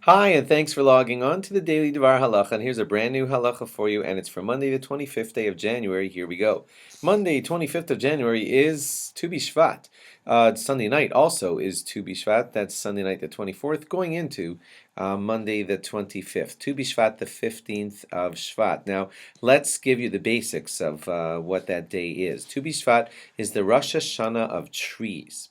Hi, and thanks for logging on to the Daily DVAR Halacha. And here's a brand new halacha for you, and it's for Monday, the 25th day of January. Here we go. Monday, 25th of January is Tu BeShevat. Sunday night also is Tu BeShevat. That's Sunday night, the 24th, going into Monday, the 25th. Tu BeShevat, the 15th of Shvat. Now, let's give you the basics of what that day is. Tu BeShevat is the Rosh Hashanah of trees.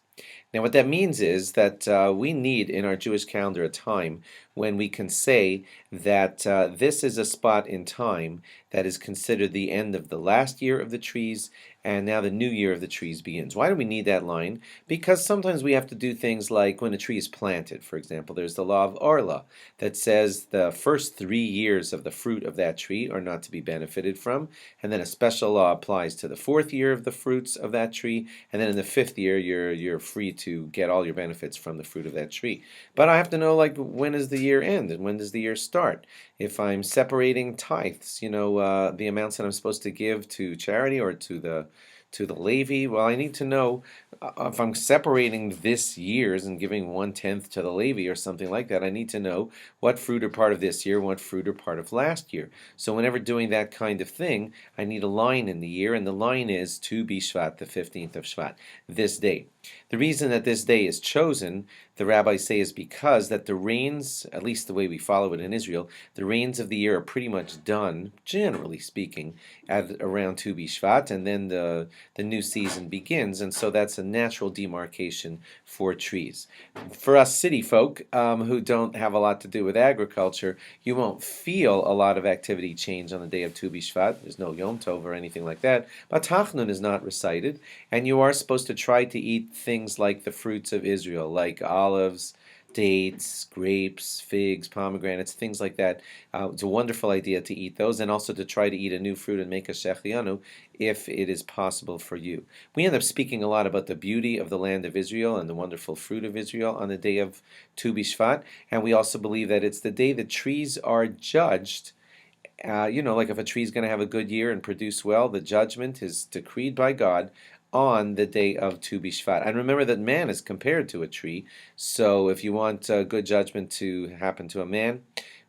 Now, what that means is that we need in our Jewish calendar a time when we can say that this is a spot in time that is considered the end of the last year of the trees, and now the new year of the trees begins. Why do we need that line? Because sometimes we have to do things like when a tree is planted, for example, there's the law of Orla that says the first 3 years of the fruit of that tree are not to be benefited from, and then a special law applies to the fourth year of the fruits of that tree, and then in the fifth year you're free to get all your benefits from the fruit of that tree. But I have to know, like, when does the year end and when does the year start? If I'm separating tithes, the amounts that I'm supposed to give to charity or to the levy, well, I need to know if I'm separating this year's and giving 1/10 to the levy or something like that. I need to know what fruit are part of this year, what fruit are part of last year. So whenever doing that kind of thing, I need a line in the year, and the line is Tu BeShevat, the 15th of Shvat, this day. The reason that this day is chosen, the rabbis say, is because that the rains, at least the way we follow it in Israel, the rains of the year are pretty much done, generally speaking, at around Tu BeShevat, and then the new season begins, and so that's a natural demarcation for trees. For us city folk who don't have a lot to do with agriculture, you won't feel a lot of activity change on the day of Tu BeShevat. There's no Yom Tov or anything like that, but Tachnun is not recited, and you are supposed to try to eat things like the fruits of Israel, like olives, dates, grapes, figs, pomegranates, things like that. It's a wonderful idea to eat those, and also to try to eat a new fruit and make a shechianu if it is possible for you. We end up speaking a lot about the beauty of the land of Israel and the wonderful fruit of Israel on the day of Tu BeShevat, and we also believe that it's the day the trees are judged. Like if a tree is going to have a good year and produce well, the judgment is decreed by God on the day of Tu BeShevat. And remember that man is compared to a tree, so if you want good judgment to happen to a man,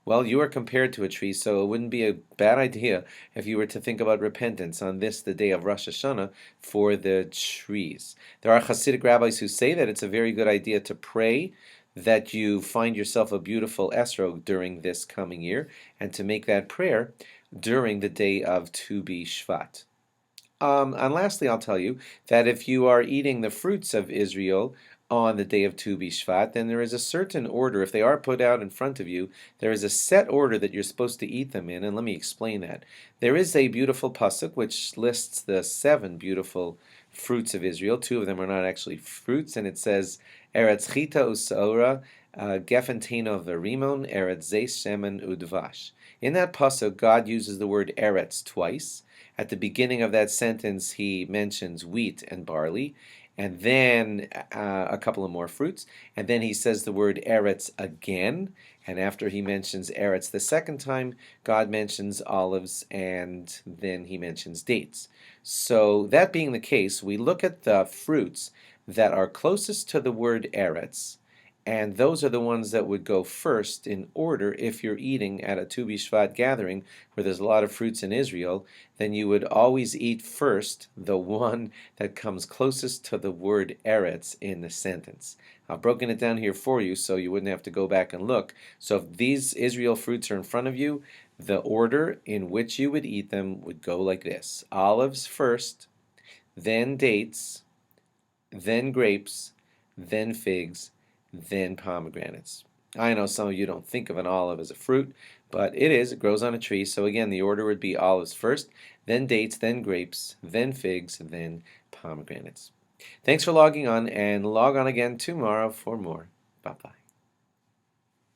well, you are compared to a tree, so it wouldn't be a bad idea if you were to think about repentance on this, the day of Rosh Hashanah, for the trees. There are Hasidic rabbis who say that it's a very good idea to pray that you find yourself a beautiful esrog during this coming year, and to make that prayer during the day of Tu BeShevat. And lastly, I'll tell you that if you are eating the fruits of Israel on the day of Tu BeShevat, then there is a certain order. If they are put out in front of you, there is a set order that you're supposed to eat them in, and let me explain that. There is a beautiful pasuk which lists the 7 beautiful fruits of Israel. 2 of them are not actually fruits, and it says, Eretz chita u'saora, gefen teno v'rimon, eretz zeis shemen udvash. In that pasuk, God uses the word eretz twice. At the beginning of that sentence, he mentions wheat and barley, and then a couple of more fruits, and then he says the word eretz again, and after he mentions eretz the second time, God mentions olives, and then he mentions dates. So that being the case, we look at the fruits that are closest to the word eretz, and those are the ones that would go first in order. If you're eating at a Tu BeShevat gathering where there's a lot of fruits in Israel, then you would always eat first the one that comes closest to the word eretz in the sentence. I've broken it down here for you so you wouldn't have to go back and look. So if these Israel fruits are in front of you, the order in which you would eat them would go like this: olives first, then dates, then grapes, then figs, then pomegranates. I know some of you don't think of an olive as a fruit, but it is. It grows on a tree. So again, the order would be olives first, then dates, then grapes, then figs, then pomegranates. Thanks for logging on, and log on again tomorrow for more. Bye-bye.